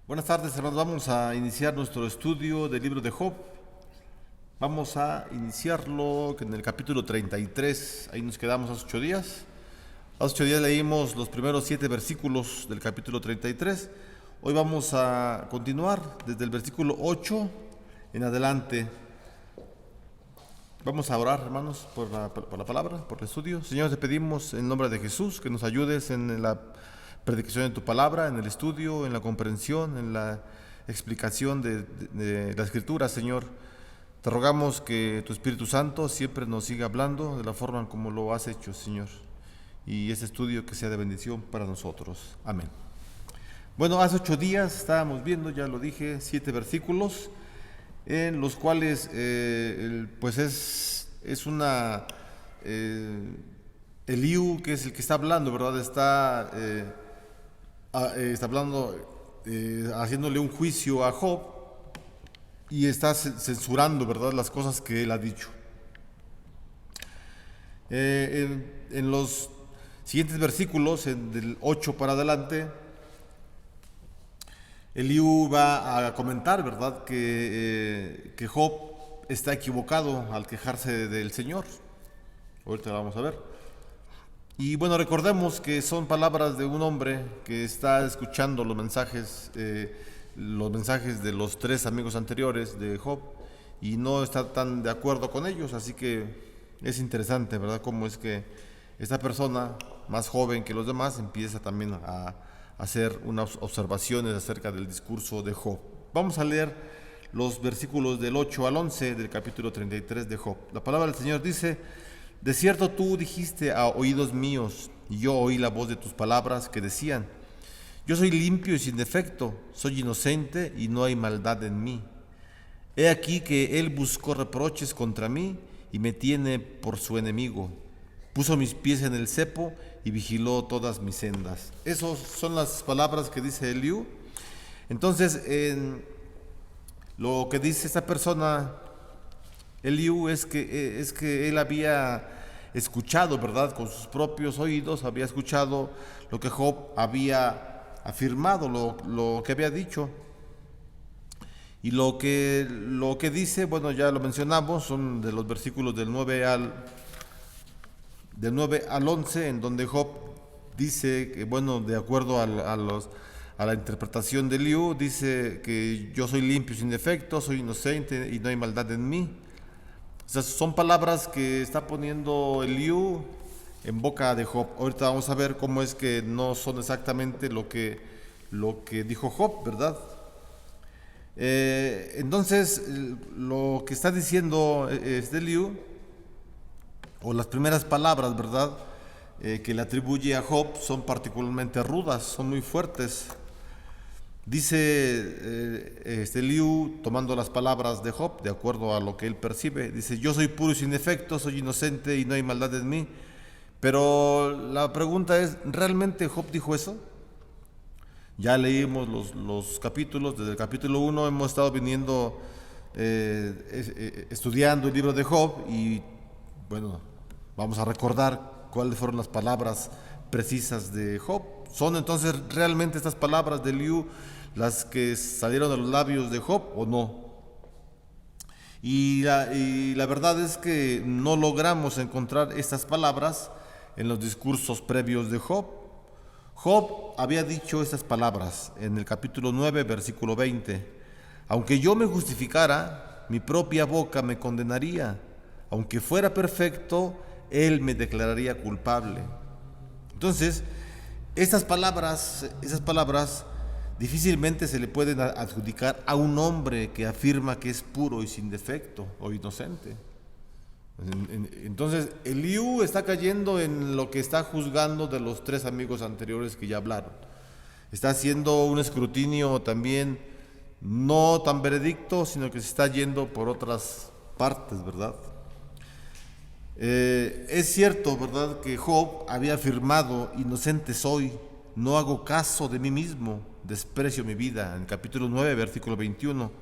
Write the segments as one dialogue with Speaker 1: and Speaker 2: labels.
Speaker 1: Buenas tardes, hermanos. Vamos a iniciar nuestro estudio del libro de Job. Vamos a iniciarlo en el capítulo 33. Ahí nos quedamos hace 8 días. Hace 8 días leímos los primeros 7 versículos del capítulo 33. Hoy vamos a continuar desde el versículo 8 en adelante. Vamos a orar, hermanos, por la palabra, por el estudio. Señor, te pedimos en nombre de Jesús que nos ayudes en la predicación de tu palabra, en el estudio, en la comprensión, en la explicación de la Escritura, Señor. Te rogamos que tu Espíritu Santo siempre nos siga hablando de la forma como lo has hecho, Señor. Y este estudio que sea de bendición para nosotros. Amén. Bueno, hace 8 días estábamos viendo, ya lo dije, 7 versículos en los cuales pues es una Eliú, que es el que está hablando, ¿verdad? Está hablando, haciéndole un juicio a Job y está censurando, ¿verdad?, las cosas que él ha dicho. En los siguientes versículos, del 8 para adelante, Eliú va a comentar, ¿verdad?, que Job está equivocado al quejarse del Señor. Ahorita vamos a ver. Y bueno, recordemos que son palabras de un hombre que está escuchando los mensajes de los 3 amigos anteriores de Job y no está tan de acuerdo con ellos, así que es interesante, ¿verdad?, cómo es que esta persona más joven que los demás empieza también a hacer unas observaciones acerca del discurso de Job. Vamos a leer los versículos del 8 al 11 del capítulo 33 de Job. La palabra del Señor dice: de cierto tú dijiste a oídos míos, y yo oí la voz de tus palabras que decían: yo soy limpio y sin defecto, soy inocente y no hay maldad en mí. He aquí que él buscó reproches contra mí y me tiene por su enemigo. Puso mis pies en el cepo y vigiló todas mis sendas. Esas son las palabras que dice Eliú. Entonces, lo que dice esta persona, Eliú, es que él había escuchado, ¿verdad?, con sus propios oídos, había escuchado lo que Job había afirmado, lo que había dicho. Y lo que dice, bueno, ya lo mencionamos, son de los versículos del 9 al 11, en donde Job dice que, bueno, de acuerdo a la interpretación de Eliú, dice que yo soy limpio sin defecto, soy inocente y no hay maldad en mí. Esas son palabras que está poniendo Eliú en boca de Job. Ahorita vamos a ver cómo es que no son exactamente lo que dijo Job, ¿verdad? Entonces, lo que está diciendo Eliú, o las primeras palabras, ¿verdad?, que le atribuye a Job, son particularmente rudas, son muy fuertes. Dice Eliú, tomando las palabras de Job, de acuerdo a lo que él percibe, dice: yo soy puro y sin defecto, soy inocente y no hay maldad en mí. Pero la pregunta es, ¿realmente Job dijo eso? Ya leímos los capítulos, desde el capítulo 1 hemos estado viniendo estudiando el libro de Job y, bueno, vamos a recordar cuáles fueron las palabras precisas de Job. ¿Son entonces realmente estas palabras de Eliú las que salieron de los labios de Job o no? Y la verdad es que no logramos encontrar estas palabras en los discursos previos de Job. Job había dicho estas palabras en el capítulo 9, versículo 20: aunque yo me justificara, mi propia boca me condenaría. Aunque fuera perfecto, él me declararía culpable. Entonces, esas palabras difícilmente se le pueden adjudicar a un hombre que afirma que es puro y sin defecto o inocente. Entonces, Eliú está cayendo en lo que está juzgando de los 3 amigos anteriores que ya hablaron. Está haciendo un escrutinio también no tan veredicto, sino que se está yendo por otras partes, ¿verdad? Es cierto, ¿verdad?, que Job había afirmado: inocente soy, no hago caso de mí mismo, desprecio mi vida, en el capítulo 9, versículo 21.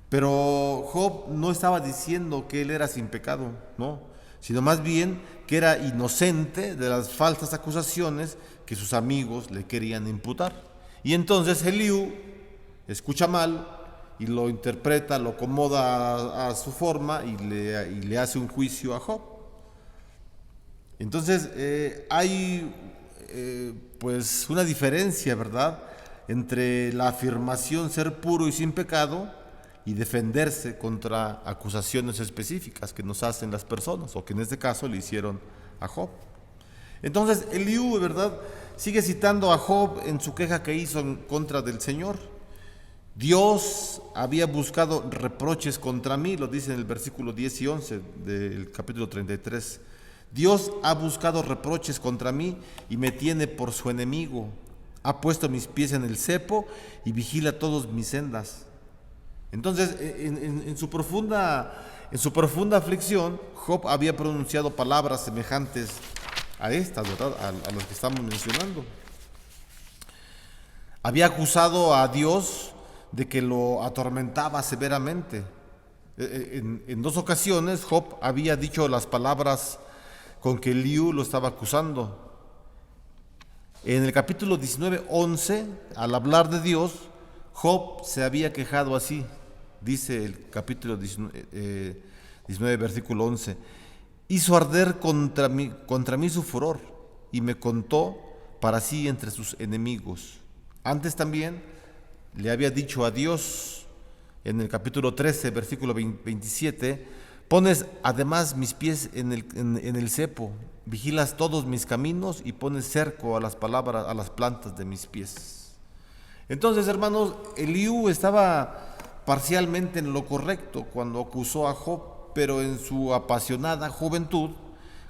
Speaker 1: Pero Job no estaba diciendo que él era sin pecado, no, sino más bien que era inocente de las falsas acusaciones que sus amigos le querían imputar. Y entonces Eliú escucha mal y lo interpreta, lo acomoda a su forma y le hace un juicio a Job. Entonces hay pues una diferencia, ¿verdad?, entre la afirmación ser puro y sin pecado y defenderse contra acusaciones específicas que nos hacen las personas, o que en este caso le hicieron a Job. Entonces Eliú, ¿verdad?, sigue citando a Job en su queja que hizo en contra del Señor. Dios había buscado reproches contra mí, lo dice en el versículo 10 y 11 del capítulo 33. Dios ha buscado reproches contra mí y me tiene por su enemigo. Ha puesto mis pies en el cepo y vigila todas mis sendas. Entonces, en su profunda aflicción, Job había pronunciado palabras semejantes a estas, ¿verdad?, a las que estamos mencionando. Había acusado a Dios de que lo atormentaba severamente. En dos ocasiones Job había dicho las palabras con que Eliú lo estaba acusando. En el capítulo 19:11, al hablar de Dios, Job se había quejado así. Dice el capítulo 19, versículo 11: hizo arder contra mí su furor y me contó para sí entre sus enemigos. Antes también le había dicho a Dios en el capítulo 13, versículo 27: pones además mis pies en el cepo, vigilas todos mis caminos y pones cerco a las plantas de mis pies. Entonces, hermanos, Eliú estaba parcialmente en lo correcto cuando acusó a Job, pero en su apasionada juventud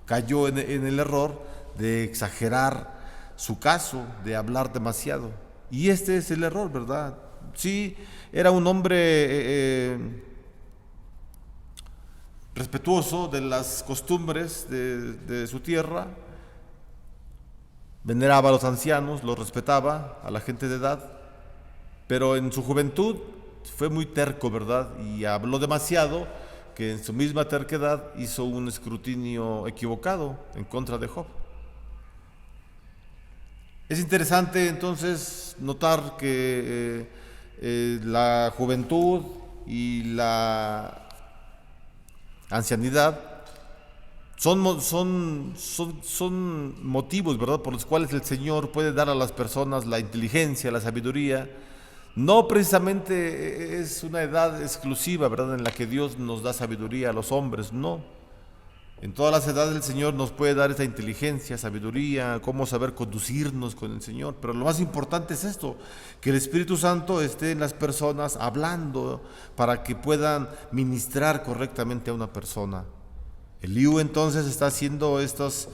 Speaker 1: cayó en el error de exagerar su caso, de hablar demasiado. Y este es el error, ¿verdad? Sí, era un hombre respetuoso de las costumbres de su tierra, veneraba a los ancianos, los respetaba, a la gente de edad, pero en su juventud fue muy terco, ¿verdad? Y habló demasiado, que en su misma terquedad hizo un escrutinio equivocado en contra de Job. Es interesante entonces notar que la juventud y la ancianidad son motivos, ¿verdad?, por los cuales el Señor puede dar a las personas la inteligencia, la sabiduría. No precisamente es una edad exclusiva, ¿verdad?, en la que Dios nos da sabiduría a los hombres, no. En todas las edades el Señor nos puede dar esa inteligencia, sabiduría, cómo saber conducirnos con el Señor. Pero lo más importante es esto, que el Espíritu Santo esté en las personas hablando para que puedan ministrar correctamente a una persona. Eliú entonces está haciendo estas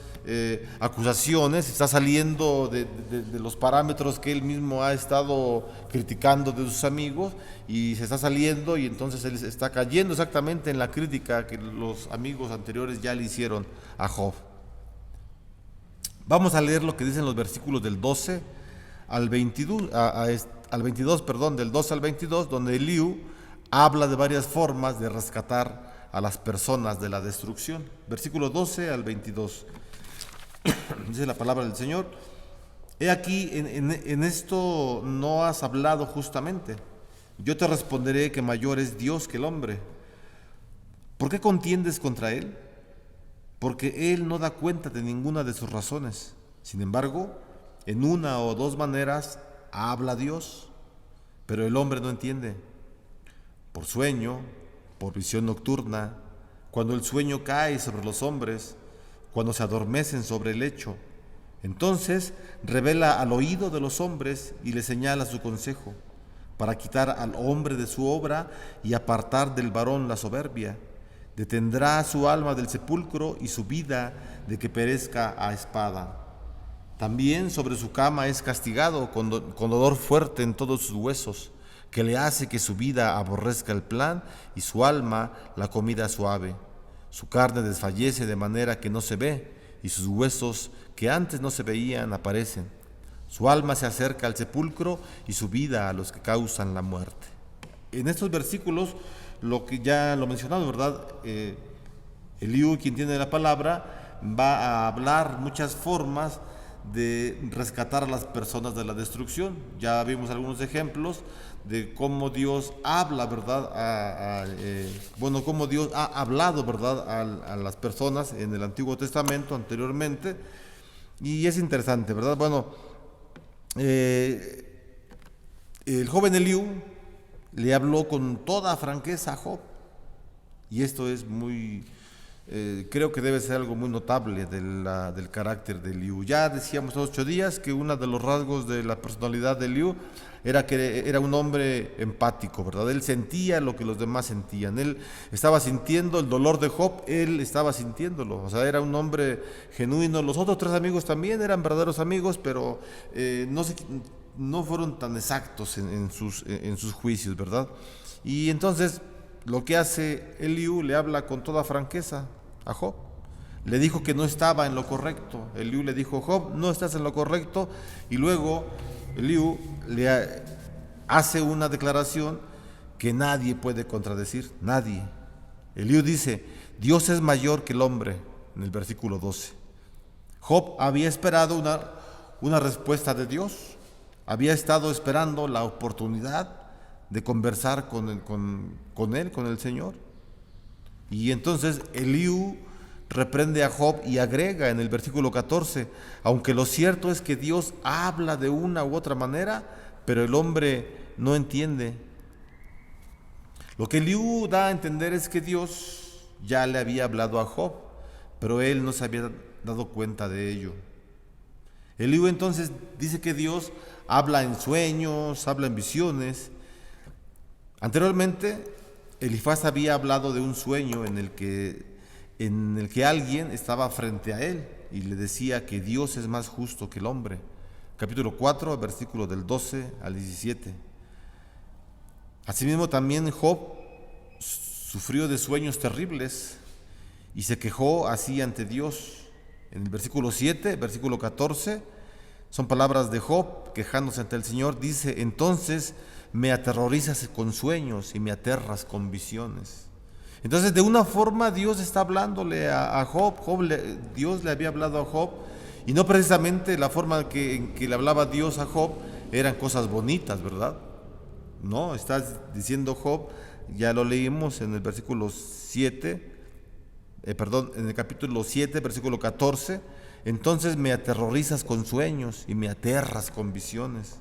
Speaker 1: acusaciones, está saliendo de los parámetros que él mismo ha estado criticando de sus amigos, y se está saliendo, y entonces él está cayendo exactamente en la crítica que los amigos anteriores ya le hicieron a Job. Vamos a leer lo que dicen los versículos del 12 al 22, del 12 al 22, donde Eliú habla de varias formas de rescatar a las personas de la destrucción. Versículo 12 al 22. Dice la palabra del Señor: he aquí, en esto no has hablado justamente. Yo te responderé que mayor es Dios que el hombre. ¿Por qué contiendes contra él? Porque él no da cuenta de ninguna de sus razones. Sin embargo, en una o dos maneras habla Dios, pero el hombre no entiende. Por sueño, por visión nocturna, cuando el sueño cae sobre los hombres, cuando se adormecen sobre el lecho, entonces revela al oído de los hombres y les señala su consejo, para quitar al hombre de su obra y apartar del varón la soberbia. Detendrá su alma del sepulcro y su vida de que perezca a espada. También sobre su cama es castigado con dolor fuerte en todos sus huesos, que le hace que su vida aborrezca el plan y su alma la comida suave. Su carne desfallece de manera que no se ve, y sus huesos que antes no se veían aparecen. Su alma se acerca al sepulcro y su vida a los que causan la muerte. En estos versículos, lo que ya lo mencionado, ¿verdad? Eliú, quien tiene la palabra, va a hablar muchas formas de rescatar a las personas de la destrucción. Ya vimos algunos ejemplos de cómo Dios habla, ¿verdad? Cómo Dios ha hablado, ¿verdad? A las personas en el Antiguo Testamento anteriormente. Y es interesante, ¿verdad? El joven Eliú le habló con toda franqueza a Job. Y esto es creo que debe ser algo muy notable del carácter de Eliú. Ya decíamos hace 8 días que uno de los rasgos de la personalidad de Eliú era que era un hombre empático, ¿verdad? Él sentía lo que los demás sentían. Él estaba sintiendo el dolor de Job, él estaba sintiéndolo. O sea, era un hombre genuino. Los otros 3 amigos también eran verdaderos amigos, pero no fueron tan exactos en sus juicios, ¿verdad? Y entonces lo que hace Eliú, le habla con toda franqueza a Job. Le dijo que no estaba en lo correcto. Eliú le dijo: Job, no estás en lo correcto. Y luego Eliú le hace una declaración que nadie puede contradecir, nadie. Eliú dice: Dios es mayor que el hombre, en el versículo 12. Job había esperado una respuesta de Dios. Había estado esperando la oportunidad de conversar con el Señor. Y entonces Eliú reprende a Job y agrega en el versículo 14: aunque lo cierto es que Dios habla de una u otra manera, pero el hombre no entiende. Lo que Eliú da a entender es que Dios ya le había hablado a Job, pero él no se había dado cuenta de ello. Eliú entonces dice que Dios habla en sueños, habla en visiones. Anteriormente, Elifaz había hablado de un sueño en el que alguien estaba frente a él y le decía que Dios es más justo que el hombre. Capítulo 4, versículos del 12 al 17. Asimismo, también Job sufrió de sueños terribles y se quejó así ante Dios. En el versículo 7, versículo 14, son palabras de Job quejándose ante el Señor. Dice: entonces me aterrorizas con sueños y me aterras con visiones. Entonces, de una forma, Dios está hablándole a Job. Dios le había hablado a Job, y no precisamente la forma en que le hablaba Dios a Job eran cosas bonitas, ¿verdad? No, está diciendo Job, ya lo leímos en el versículo 7, en el capítulo 7, versículo 14. Entonces me aterrorizas con sueños y me aterras con visiones.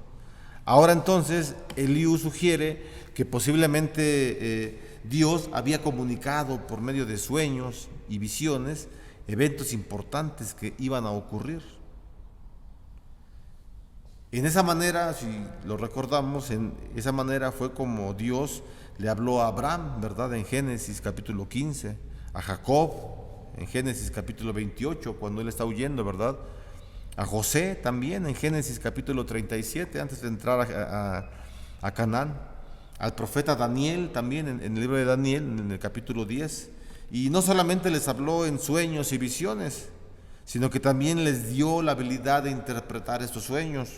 Speaker 1: Ahora entonces Eliú sugiere que posiblemente Dios había comunicado por medio de sueños y visiones eventos importantes que iban a ocurrir. En esa manera, si lo recordamos, en esa manera fue como Dios le habló a Abraham, ¿verdad? En Génesis capítulo 15, a Jacob en Génesis capítulo 28, cuando él está huyendo, ¿verdad? A José también en Génesis capítulo 37, antes de entrar a Canaán. Al profeta Daniel también en el libro de Daniel, en el capítulo 10. Y no solamente les habló en sueños y visiones, sino que también les dio la habilidad de interpretar estos sueños.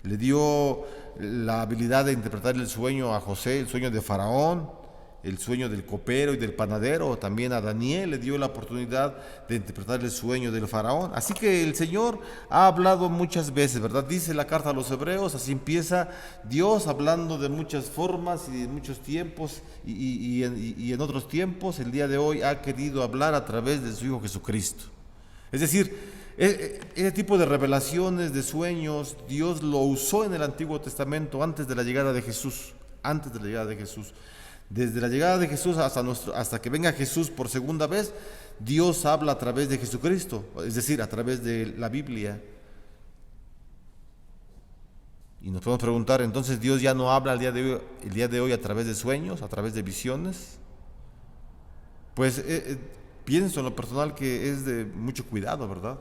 Speaker 1: Le dio la habilidad de interpretar el sueño a José, el sueño de Faraón, el sueño del copero y del panadero. También a Daniel le dio la oportunidad de interpretar el sueño del faraón. Así que el Señor ha hablado muchas veces, ¿verdad? Dice la carta a los Hebreos, así empieza Dios hablando de muchas formas y de muchos tiempos, y en otros tiempos el día de hoy ha querido hablar a través de su Hijo Jesucristo. Es decir, ese tipo de revelaciones, de sueños, Dios lo usó en el Antiguo Testamento antes de la llegada de Jesús. Desde la llegada de Jesús hasta que venga Jesús por segunda vez, Dios habla a través de Jesucristo, es decir, a través de la Biblia. Y nos podemos preguntar, entonces Dios ya no habla el día de hoy a través de sueños, a través de visiones. Pues pienso en lo personal que es de mucho cuidado, ¿verdad?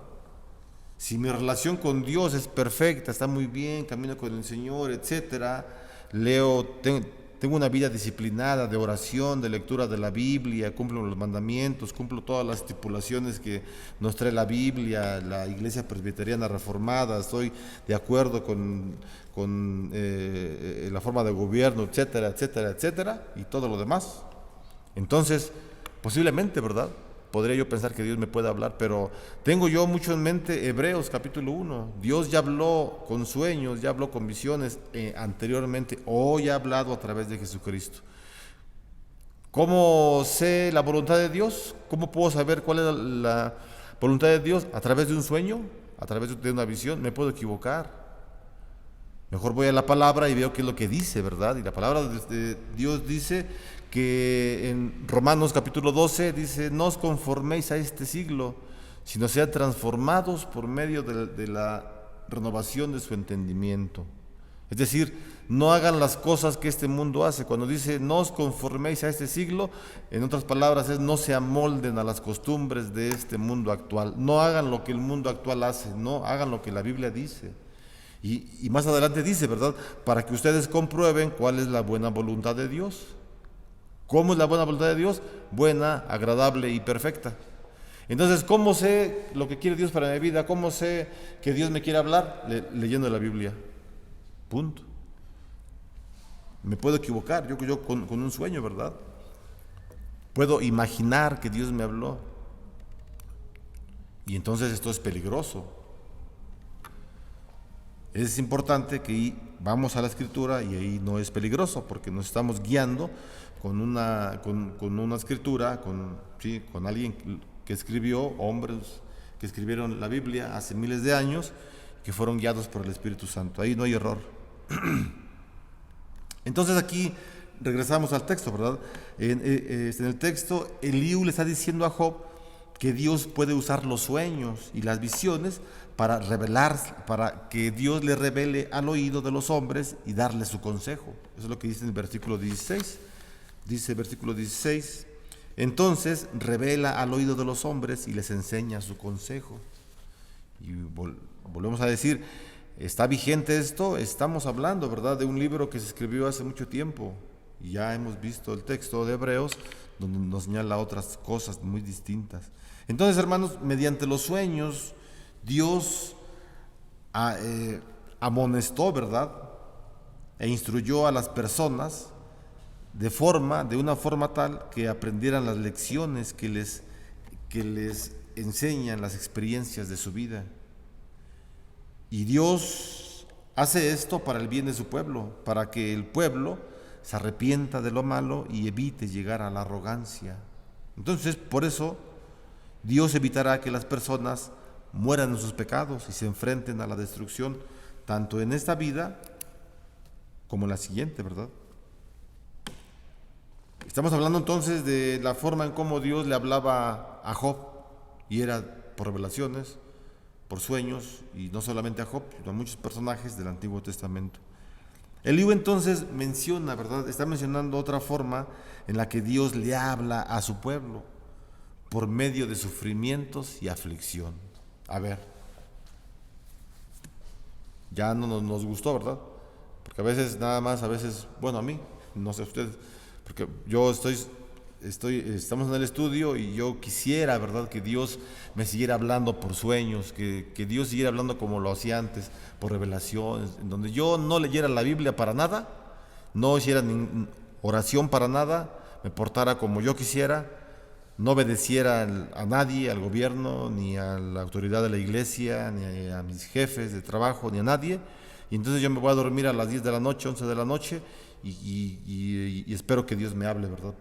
Speaker 1: Si mi relación con Dios es perfecta, está muy bien, camino con el Señor, etcétera, tengo una vida disciplinada de oración, de lectura de la Biblia, cumplo los mandamientos, cumplo todas las estipulaciones que nos trae la Biblia, la Iglesia Presbiteriana Reformada, estoy de acuerdo con la forma de gobierno, etcétera, etcétera, etcétera, y todo lo demás. Entonces, posiblemente, ¿verdad? podría yo pensar que Dios me puede hablar, pero tengo yo mucho en mente Hebreos capítulo 1. Dios ya habló con sueños, ya habló con visiones anteriormente, hoy ha hablado a través de Jesucristo. ¿Cómo sé la voluntad de Dios? ¿Cómo puedo saber cuál es la voluntad de Dios? ¿A través de un sueño? ¿A través de una visión? Me puedo equivocar. Mejor voy a la palabra y veo qué es lo que dice, ¿verdad? Y la palabra de Dios dice que en Romanos capítulo 12 dice: no os conforméis a este siglo, sino sean transformados por medio de la renovación de su entendimiento. Es decir, no hagan las cosas que este mundo hace. Cuando dice no os conforméis a este siglo, en otras palabras es no se amolden a las costumbres de este mundo actual. No hagan lo que el mundo actual hace, no hagan lo que la Biblia dice. Y más adelante dice, ¿verdad? Para que ustedes comprueben cuál es la buena voluntad de Dios. ¿Cómo es la buena voluntad de Dios? Buena, agradable y perfecta. Entonces, ¿cómo sé lo que quiere Dios para mi vida? ¿Cómo sé que Dios me quiere hablar? Leyendo la Biblia. Punto. Me puedo equivocar, yo con un sueño, ¿verdad? Puedo imaginar que Dios me habló. Y entonces esto es peligroso. Es importante que vamos a la Escritura y ahí no es peligroso, porque nos estamos guiando con una escritura, con alguien que escribió, hombres que escribieron la Biblia hace miles de años, que fueron guiados por el Espíritu Santo. Ahí no hay error. Entonces aquí regresamos al texto, ¿verdad? En el texto, Eliú le está diciendo a Job que Dios puede usar los sueños y las visiones para que Dios le revele al oído de los hombres y darle su consejo. Eso es lo que dice en el versículo 16. Dice el versículo 16: entonces revela al oído de los hombres y les enseña su consejo. Y volvemos a decir, ¿está vigente esto? Estamos hablando, ¿verdad?, de un libro que se escribió hace mucho tiempo. Y ya hemos visto el texto de Hebreos, donde nos señala otras cosas muy distintas. Entonces, hermanos, mediante los sueños, Dios amonestó, ¿verdad?, e instruyó a las personas de una forma tal que aprendieran las lecciones que les enseñan las experiencias de su vida. Y Dios hace esto para el bien de su pueblo, para que el pueblo se arrepienta de lo malo y evite llegar a la arrogancia. Entonces, por eso, Dios evitará que las personas mueran en sus pecados y se enfrenten a la destrucción, tanto en esta vida como en la siguiente, ¿verdad? Estamos hablando entonces de la forma en cómo Dios le hablaba a Job, y era por revelaciones, por sueños, y no solamente a Job, sino a muchos personajes del Antiguo Testamento. Eliú entonces menciona, ¿verdad?, está mencionando otra forma en la que Dios le habla a su pueblo, por medio de sufrimientos y aflicción. A ver, ya no nos gustó, ¿verdad? Porque a veces bueno, a mí, no sé ustedes, porque yo estamos en el estudio y yo quisiera, ¿verdad?, que Dios me siguiera hablando por sueños, que Dios siguiera hablando como lo hacía antes, por revelaciones, en donde yo no leyera la Biblia para nada, no hiciera oración para nada, me portara como yo quisiera, no obedeciera a nadie, al gobierno, ni a la autoridad de la iglesia, ni a mis jefes de trabajo, ni a nadie. Y entonces yo me voy a dormir a las 10 de la noche, 11 de la noche, y espero que Dios me hable, ¿verdad?,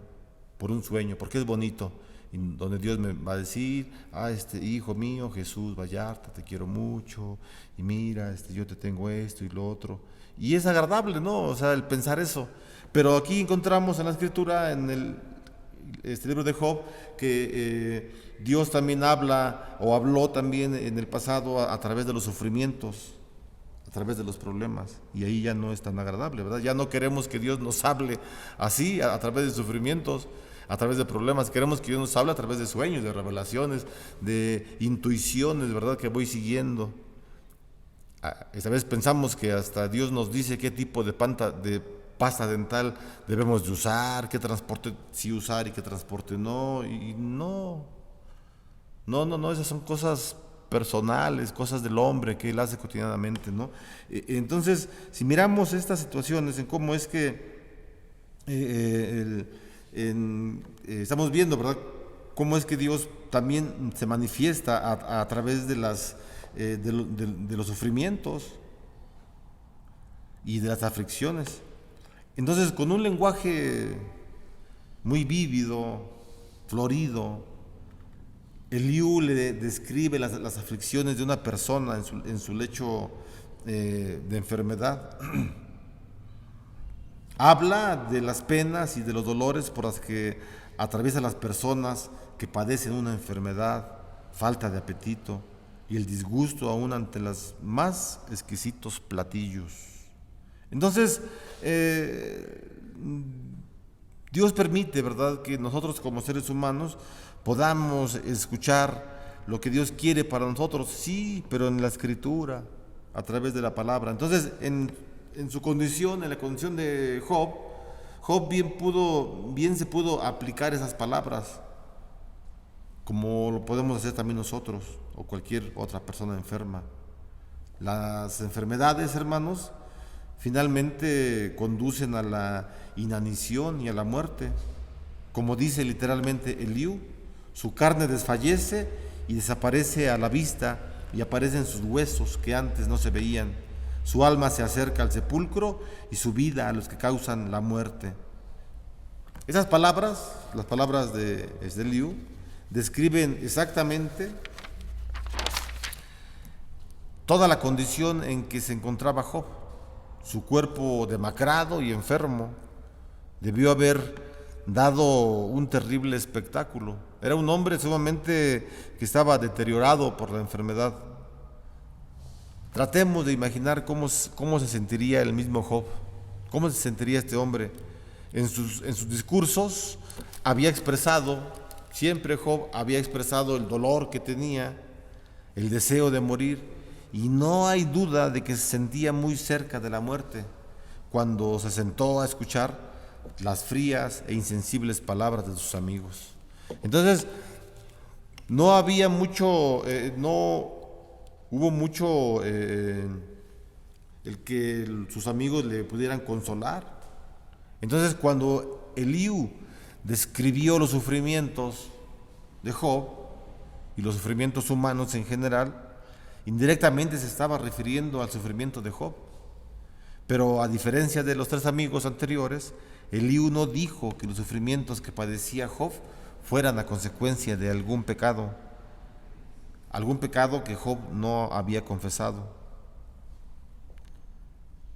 Speaker 1: por un sueño, porque es bonito, donde Dios me va a decir: hijo mío, Jesús Vallarta, te quiero mucho, y mira, yo te tengo esto y lo otro. Y es agradable, ¿no?, o sea, el pensar eso. Pero aquí encontramos en la Escritura, en este libro de Job, que Dios también habla, o habló también en el pasado a través de los sufrimientos, a través de los problemas, y ahí ya no es tan agradable, ¿verdad? Ya no queremos que Dios nos hable así, a través de sufrimientos, a través de problemas. Queremos que Dios nos hable a través de sueños, de revelaciones, de intuiciones, ¿verdad?, que voy siguiendo. Esta vez pensamos que hasta Dios nos dice qué tipo de pasta dental debemos de usar, qué transporte sí usar y qué transporte no, y no, esas son cosas personales, cosas del hombre que él hace cotidianamente, ¿no? Entonces, si miramos estas situaciones en cómo es que estamos viendo, ¿verdad?, cómo es que Dios también se manifiesta a través de los sufrimientos y de las aflicciones. Entonces, con un lenguaje muy vívido, florido, Eliú le describe las aflicciones de una persona en su lecho de enfermedad. Habla de las penas y de los dolores por las que atraviesan las personas que padecen una enfermedad, falta de apetito y el disgusto aún ante los más exquisitos platillos. Entonces, Dios permite, ¿verdad?, que nosotros como seres humanos podamos escuchar lo que Dios quiere para nosotros, sí, pero en la Escritura, a través de la palabra. Entonces, en su condición, en la condición de Job, bien se pudo aplicar esas palabras, como lo podemos hacer también nosotros o cualquier otra persona enferma. Las enfermedades, hermanos, finalmente conducen a la inanición y a la muerte. Como dice literalmente Eliú, su carne desfallece y desaparece a la vista y aparecen sus huesos que antes no se veían. Su alma se acerca al sepulcro y su vida a los que causan la muerte. Esas palabras, las palabras de Eliú, describen exactamente toda la condición en que se encontraba Job. Su cuerpo demacrado y enfermo debió haber dado un terrible espectáculo. Era un hombre sumamente que estaba deteriorado por la enfermedad. Tratemos de imaginar cómo se sentiría el mismo Job, cómo se sentiría este hombre. En sus discursos siempre Job había expresado el dolor que tenía, el deseo de morir, y no hay duda de que se sentía muy cerca de la muerte cuando se sentó a escuchar las frías e insensibles palabras de sus amigos. Entonces, no hubo mucho el que sus amigos le pudieran consolar. Entonces, cuando Eliú describió los sufrimientos de Job y los sufrimientos humanos en general, indirectamente se estaba refiriendo al sufrimiento de Job. Pero a diferencia de los tres amigos anteriores, Eliú no dijo que los sufrimientos que padecía Job fueran a consecuencia de algún pecado que Job no había confesado.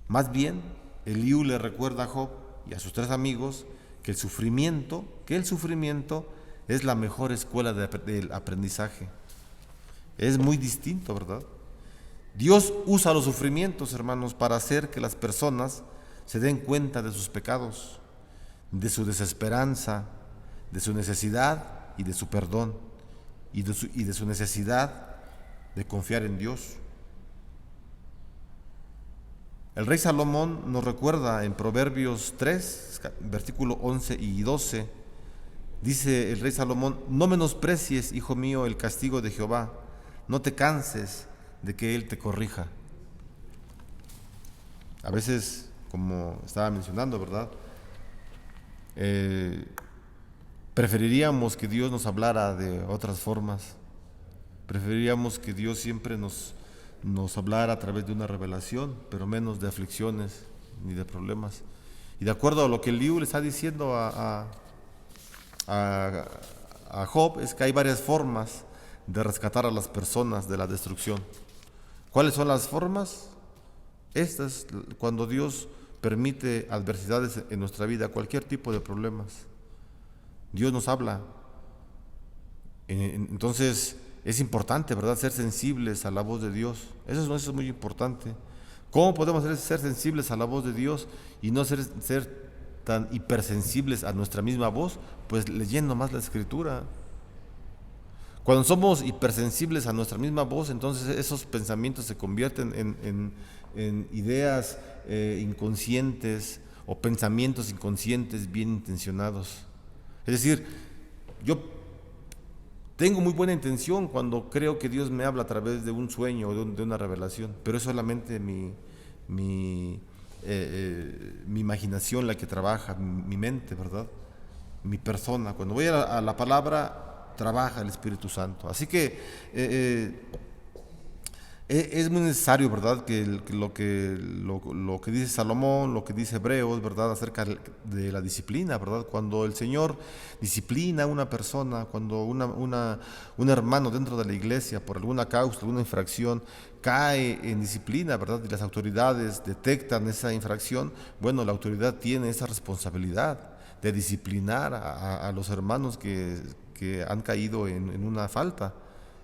Speaker 1: Más bien, Eliú le recuerda a Job y a sus tres amigos que el sufrimiento es la mejor escuela del aprendizaje. Es muy distinto, ¿verdad? Dios usa los sufrimientos, hermanos, para hacer que las personas se den cuenta de sus pecados, de su desesperanza, de su necesidad y de su perdón, y de su necesidad de confiar en Dios. El rey Salomón nos recuerda en Proverbios 3, versículo 11 y 12, dice el rey Salomón: no menosprecies, hijo mío, el castigo de Jehová, no te canses de que Él te corrija. A veces, como estaba mencionando, ¿verdad?, preferiríamos que Dios nos hablara de otras formas. Preferiríamos que Dios siempre nos hablara a través de una revelación, pero menos de aflicciones ni de problemas. Y de acuerdo a lo que Eliú le está diciendo a Job, es que hay varias formas de rescatar a las personas de la destrucción. ¿Cuáles son las formas? Estas, cuando Dios permite adversidades en nuestra vida, cualquier tipo de problemas, Dios nos habla. Entonces es importante, ¿verdad?, ser sensibles a la voz de Dios. Eso es muy importante. ¿Cómo podemos ser sensibles a la voz de Dios y no ser tan hipersensibles a nuestra misma voz? Pues leyendo más la Escritura. Cuando somos hipersensibles a nuestra misma voz, entonces esos pensamientos se convierten en ideas inconscientes o pensamientos inconscientes bien intencionados. Es decir, yo tengo muy buena intención cuando creo que Dios me habla a través de un sueño o de una revelación, pero es solamente mi imaginación la que trabaja, mi mente, ¿verdad?, mi persona. Cuando voy a la palabra, trabaja el Espíritu Santo. Así que es muy necesario, ¿verdad?, lo que dice Salomón, lo que dice Hebreos, ¿verdad?, acerca de la disciplina, ¿verdad? Cuando el Señor disciplina a una persona, cuando un hermano dentro de la iglesia por alguna causa, alguna infracción, cae en disciplina, ¿verdad?, y las autoridades detectan esa infracción, bueno, la autoridad tiene esa responsabilidad de disciplinar a los hermanos que han caído en una falta.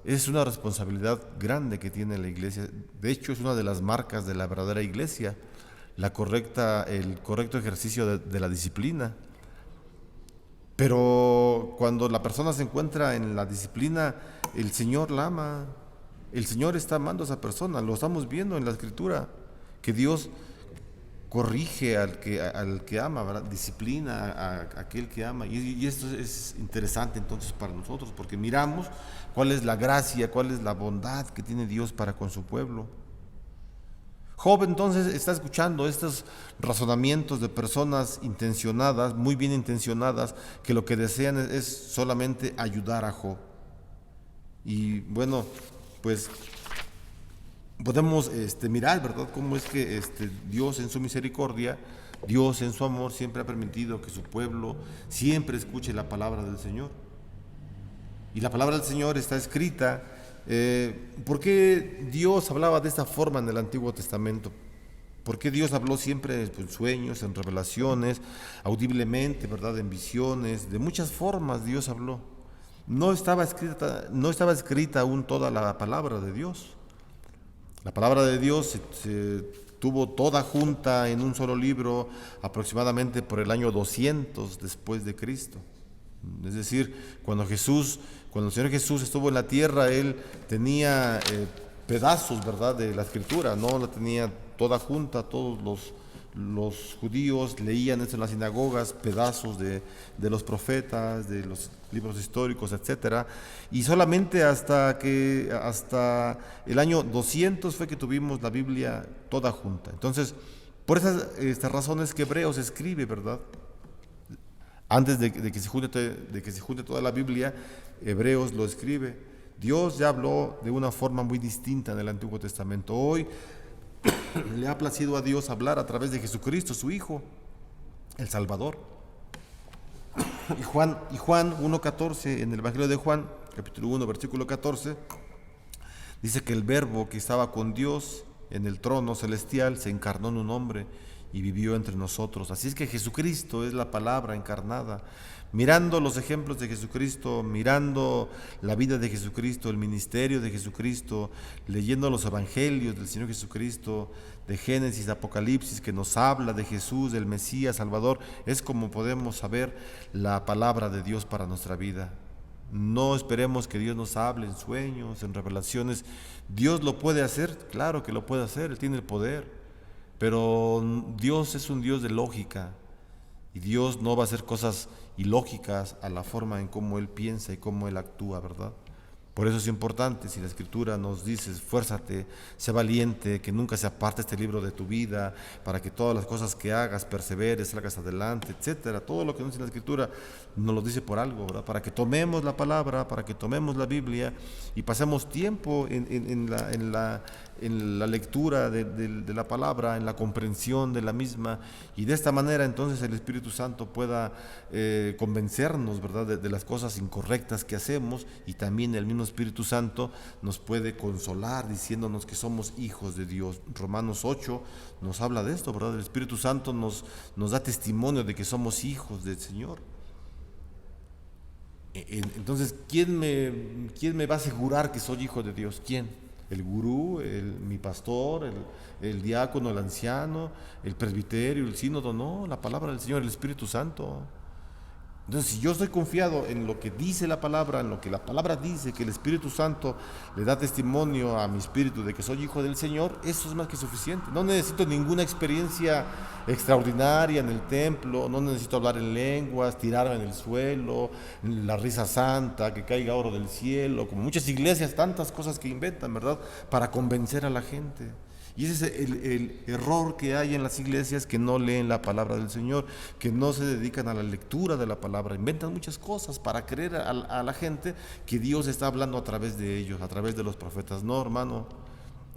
Speaker 1: Es una responsabilidad grande que tiene la iglesia. De hecho, es una de las marcas de la verdadera iglesia, el correcto ejercicio de la disciplina. Pero cuando la persona se encuentra en la disciplina, el Señor la ama. El Señor está amando a esa persona. Lo estamos viendo en la Escritura, que Dios corrige al que ama, ¿verdad? Disciplina a aquel que ama. Y esto es interesante entonces para nosotros, porque miramos cuál es la gracia, cuál es la bondad que tiene Dios para con su pueblo. Job entonces está escuchando estos razonamientos de personas intencionadas, muy bien intencionadas, que lo que desean es solamente ayudar a Job. Y bueno, pues podemos mirar, ¿verdad?, cómo es que Dios en su misericordia, Dios en su amor siempre ha permitido que su pueblo siempre escuche la palabra del Señor. Y la palabra del Señor está escrita. ¿Por qué Dios hablaba de esta forma en el Antiguo Testamento? ¿Por qué Dios habló siempre en sueños, en revelaciones, audiblemente, ¿verdad?, en visiones? De muchas formas Dios habló. No estaba escrita aún toda la palabra de Dios. La palabra de Dios se tuvo toda junta en un solo libro aproximadamente por el año 200 después de Cristo. Es decir, cuando el Señor Jesús estuvo en la tierra, Él tenía pedazos, ¿verdad?, de la Escritura, no la tenía toda junta. Todos los judíos leían eso en las sinagogas, pedazos de los profetas, de los libros históricos, etcétera, y solamente hasta el año 200 fue que tuvimos la Biblia toda junta. Entonces, por estas razones que Hebreos escribe, ¿verdad? Antes de que se junte toda la Biblia, Hebreos lo escribe. Dios ya habló de una forma muy distinta en el Antiguo Testamento. Hoy le ha placido a Dios hablar a través de Jesucristo, su Hijo, el Salvador. Y Juan 1:14, en el Evangelio de Juan, capítulo 1, versículo 14, dice que el Verbo que estaba con Dios en el trono celestial se encarnó en un hombre y vivió entre nosotros. Así es que Jesucristo es la palabra encarnada. Mirando los ejemplos de Jesucristo, mirando la vida de Jesucristo, el ministerio de Jesucristo, leyendo los evangelios del Señor Jesucristo, de Génesis, Apocalipsis, que nos habla de Jesús, del Mesías, Salvador, es como podemos saber la palabra de Dios para nuestra vida. No esperemos que Dios nos hable en sueños, en revelaciones. Dios lo puede hacer, claro que lo puede hacer, Él tiene el poder, pero Dios es un Dios de lógica. Y Dios no va a hacer cosas ilógicas a la forma en cómo Él piensa y cómo Él actúa, ¿verdad? Por eso es importante, si la Escritura nos dice, esfuérzate, sé valiente, que nunca se aparte este libro de tu vida, para que todas las cosas que hagas, perseveres, salgas adelante, etcétera. Todo lo que nos dice la Escritura nos lo dice por algo, ¿verdad? Para que tomemos la palabra, para que tomemos la Biblia y pasemos tiempo en la lectura de la palabra, en la comprensión de la misma, y de esta manera entonces el Espíritu Santo pueda convencernos, ¿verdad?, de las cosas incorrectas que hacemos, y también el mismo Espíritu Santo nos puede consolar diciéndonos que somos hijos de Dios. Romanos 8 nos habla de esto, ¿verdad? El Espíritu Santo nos da testimonio de que somos hijos del Señor. Entonces, ¿quién me va a asegurar que soy hijo de Dios? ¿Quién? ¿El gurú, mi pastor, el diácono, el anciano, el presbiterio, el sínodo? No, la palabra del Señor, el Espíritu Santo. Entonces, si yo estoy confiado en lo que dice la palabra, en lo que la palabra dice, que el Espíritu Santo le da testimonio a mi espíritu de que soy hijo del Señor, eso es más que suficiente. No necesito ninguna experiencia extraordinaria en el templo, no necesito hablar en lenguas, tirarme en el suelo, la risa santa, que caiga oro del cielo, como muchas iglesias, tantas cosas que inventan, ¿verdad?, para convencer a la gente. Y ese es el error que hay en las iglesias, que no leen la palabra del Señor, que no se dedican a la lectura de la palabra, inventan muchas cosas para creer a la gente que Dios está hablando a través de ellos, a través de los profetas. No, hermano,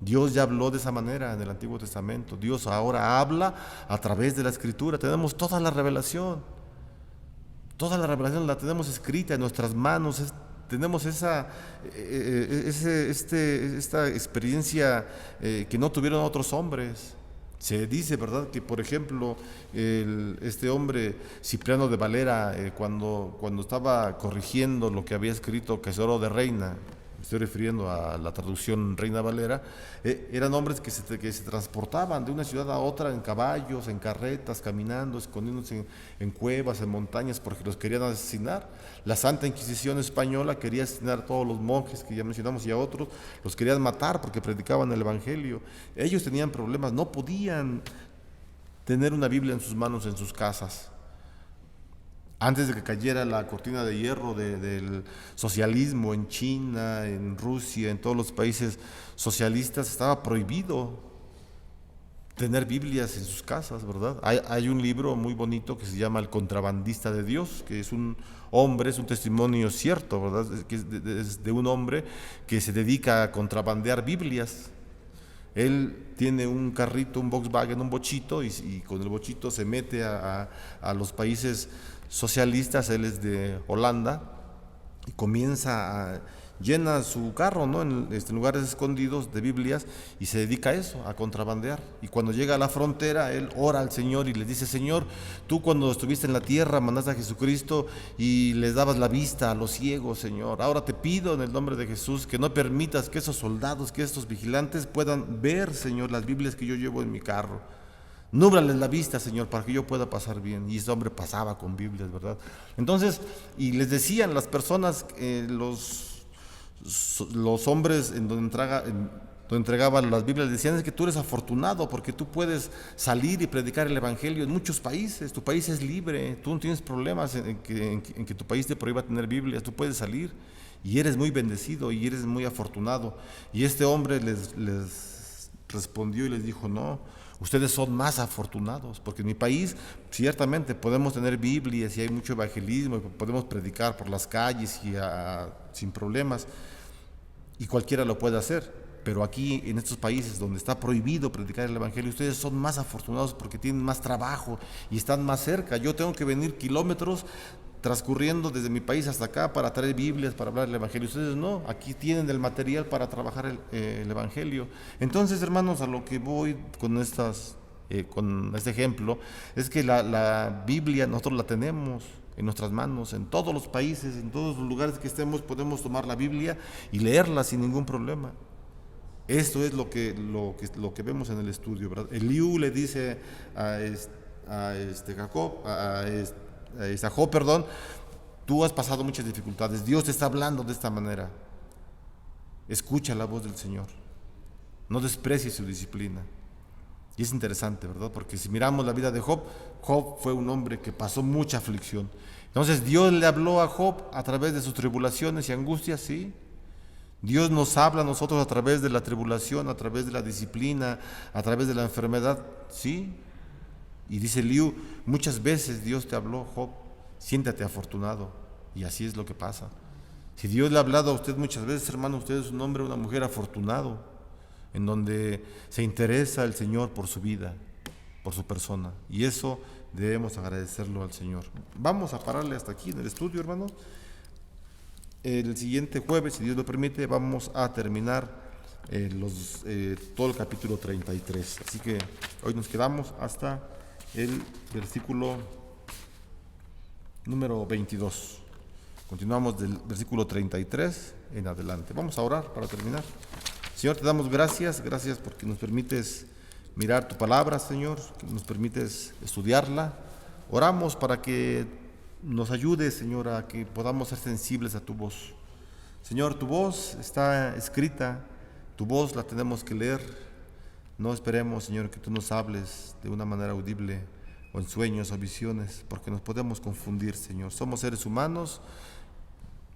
Speaker 1: Dios ya habló de esa manera en el Antiguo Testamento. Dios ahora habla a través de la Escritura. Tenemos toda la revelación la tenemos escrita en nuestras manos. Tenemos esta experiencia que no tuvieron otros hombres. Se dice, ¿verdad?, que por ejemplo este hombre Cipriano de Valera, cuando estaba corrigiendo lo que había escrito Casidoro de Reina, estoy refiriendo a la traducción Reina Valera, eran hombres que se transportaban de una ciudad a otra en caballos, en carretas, caminando, escondiéndose en cuevas, en montañas, porque los querían asesinar. La Santa Inquisición española quería asesinar a todos los monjes que ya mencionamos y a otros, los querían matar porque predicaban el Evangelio. Ellos tenían problemas, no podían tener una Biblia en sus manos, en sus casas. Antes de que cayera la cortina de hierro del socialismo en China, en Rusia, en todos los países socialistas, estaba prohibido tener Biblias en sus casas, ¿verdad? Hay un libro muy bonito que se llama El contrabandista de Dios, que es un hombre, es un testimonio cierto, ¿verdad? Que es de un hombre que se dedica a contrabandear Biblias. Él tiene un carrito, un Volkswagen, un bochito, y con el bochito se mete a los países socialistas. Él es de Holanda, y llena su carro, ¿no?, en lugares escondidos de Biblias, y se dedica a eso, a contrabandear. Y cuando llega a la frontera, él ora al Señor y le dice: Señor, tú cuando estuviste en la tierra mandaste a Jesucristo y les dabas la vista a los ciegos, Señor. Ahora te pido en el nombre de Jesús que no permitas que esos soldados, que estos vigilantes puedan ver, Señor, las Biblias que yo llevo en mi carro. Núbrales la vista, Señor, para que yo pueda pasar bien. Y ese hombre pasaba con Biblias, ¿verdad? Entonces, y les decían las personas, los hombres en donde entregaban las Biblias, decían: es que tú eres afortunado porque tú puedes salir y predicar el Evangelio en muchos países. Tu país es libre, tú no tienes problemas en que tu país te prohíba tener Biblias. Tú puedes salir y eres muy bendecido y eres muy afortunado. Y este hombre les respondió y les dijo: no, ustedes son más afortunados, porque en mi país ciertamente podemos tener Biblias y hay mucho evangelismo y podemos predicar por las calles y sin problemas, y cualquiera lo puede hacer. Pero aquí en estos países donde está prohibido predicar el Evangelio, ustedes son más afortunados porque tienen más trabajo y están más cerca. Yo tengo que venir kilómetros transcurriendo desde mi país hasta acá para traer Biblias, para hablar del Evangelio. Ustedes no, aquí tienen el material para trabajar el Evangelio. Entonces, hermanos, a lo que voy con este ejemplo, es que la Biblia nosotros la tenemos en nuestras manos, en todos los países, en todos los lugares que estemos, podemos tomar la Biblia y leerla sin ningún problema. Esto es lo que vemos en el estudio, ¿verdad? Eliú le dice a Job, perdón: tú has pasado muchas dificultades, Dios te está hablando de esta manera, escucha la voz del Señor, no desprecies su disciplina. Y es interesante, ¿verdad? Porque si miramos la vida de Job, Job fue un hombre que pasó mucha aflicción. Entonces Dios le habló a Job a través de sus tribulaciones y angustias, sí. Dios nos habla a nosotros a través de la tribulación, a través de la disciplina, a través de la enfermedad, sí. Y dice Eliú: muchas veces Dios te habló, Job, siéntate afortunado. Y así es lo que pasa. Si Dios le ha hablado a usted muchas veces, hermano, usted es un hombre o una mujer afortunado, en donde se interesa el Señor por su vida, por su persona. Y eso debemos agradecerlo al Señor. Vamos a pararle hasta aquí en el estudio, hermano. El siguiente jueves, si Dios lo permite, vamos a terminar todo el capítulo 33. Así que hoy nos quedamos hasta el versículo número 22. Continuamos del versículo 33 en adelante. Vamos a orar para terminar. Señor, te damos gracias porque nos permites mirar tu palabra, Señor, que nos permites estudiarla. Oramos para que nos ayudes, Señor, a que podamos ser sensibles a tu voz. Señor, tu voz está escrita, tu voz la tenemos que leer. No esperemos, Señor, que tú nos hables de una manera audible o en sueños o visiones, porque nos podemos confundir, Señor. Somos seres humanos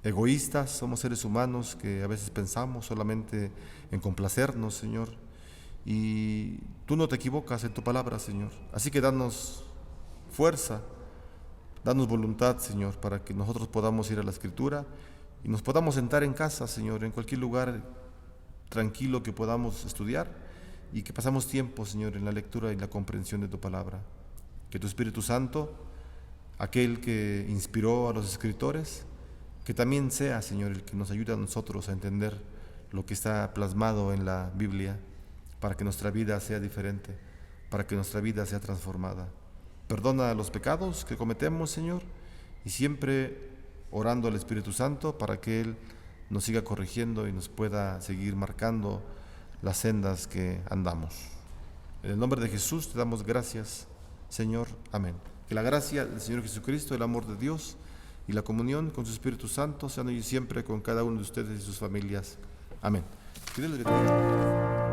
Speaker 1: egoístas, somos seres humanos que a veces pensamos solamente en complacernos, Señor. y tú no te equivocas en tu palabra, Señor. Así que danos fuerza, danos voluntad, Señor, para que nosotros podamos ir a la Escritura y nos podamos sentar en casa, Señor, en cualquier lugar tranquilo que podamos estudiar y que pasamos tiempo, Señor, en la lectura y la comprensión de tu palabra. Que tu Espíritu Santo, aquel que inspiró a los escritores, que también sea, Señor, el que nos ayude a nosotros a entender lo que está plasmado en la Biblia, para que nuestra vida sea diferente, para que nuestra vida sea transformada. Perdona los pecados que cometemos, Señor, y siempre orando al Espíritu Santo para que Él nos siga corrigiendo y nos pueda seguir marcando las sendas que andamos. En el nombre de Jesús te damos gracias, Señor. Amén. Que la gracia del Señor Jesucristo, el amor de Dios y la comunión con su Espíritu Santo sean hoy y siempre con cada uno de ustedes y sus familias. Amén. Que Dios les bendiga.